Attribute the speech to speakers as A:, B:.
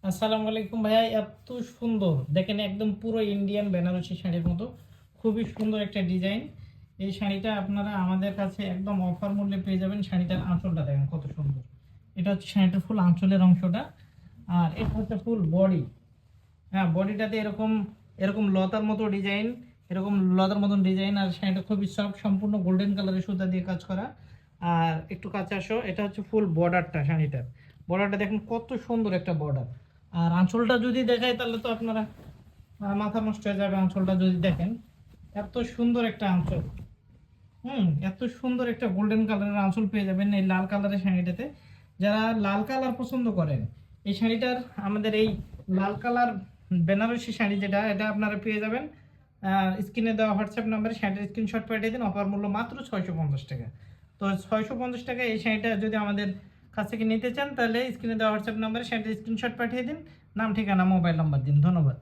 A: আসসালামু আলাইকুম ভাইয়া, এত সুন্দর দেখেন, একদম পুরো ইন্ডিয়ান বেনারসি শাড়ির মতো খুবই সুন্দর একটা ডিজাইন। এই শাড়িটা আপনারা আমাদের কাছে একদম অফার মূল্যে পেয়ে যাবেন। শাড়িটার আঁচলটা দেখেন কত সুন্দর। এটা হচ্ছে শাড়িটার ফুল আঁচলের অংশটা, আর এটা হচ্ছে ফুল বডি। হ্যাঁ, বডিটাতে এরকম এরকম লতার মতো ডিজাইন, এরকম লতার মতন ডিজাইন। আর শাড়িটা খুবই সফট, সম্পূর্ণ গোল্ডেন কালারের সুতা দিয়ে কাজ করা। আর একটু কাছে আসো, এটা হচ্ছে ফুল বর্ডারটা। শাড়িটার বর্ডারটা দেখুন কত সুন্দর একটা বর্ডার। আর আঁচলটা যদি দেখাই তাহলে তো আপনারা মাথা নষ্ট হয়ে যাবে। আঁচলটা যদি দেখেন, এত সুন্দর একটা আঁচল। এত সুন্দর একটা গোল্ডেন কালারের আঁচল পেয়ে যাবেন এই লাল কালারের শাড়িটাতে। যারা লাল কালার পছন্দ করেন, এই শাড়িটার আমাদের এই লাল কালার বেনারসি শাড়ি যেটা, এটা আপনারা পেয়ে যাবেন স্ক্রিনে দেওয়া হোয়াটসঅ্যাপ নাম্বারে। শাড়িটার স্ক্রিনশট পাঠিয়ে দিন। অফার মূল্য মাত্র 650 টাকা। তো 650 টাকা এই শাড়িটা যদি আমাদের কাছ থেকে নিতে চান, তাহলে স্ক্রিনে দেওয়া হোয়াটসঅ্যাপ নাম্বারে শাড়িটার স্ক্রিনশট পাঠিয়ে দিন। নাম, ঠিকানা, মোবাইল নাম্বার দিন। ধন্যবাদ।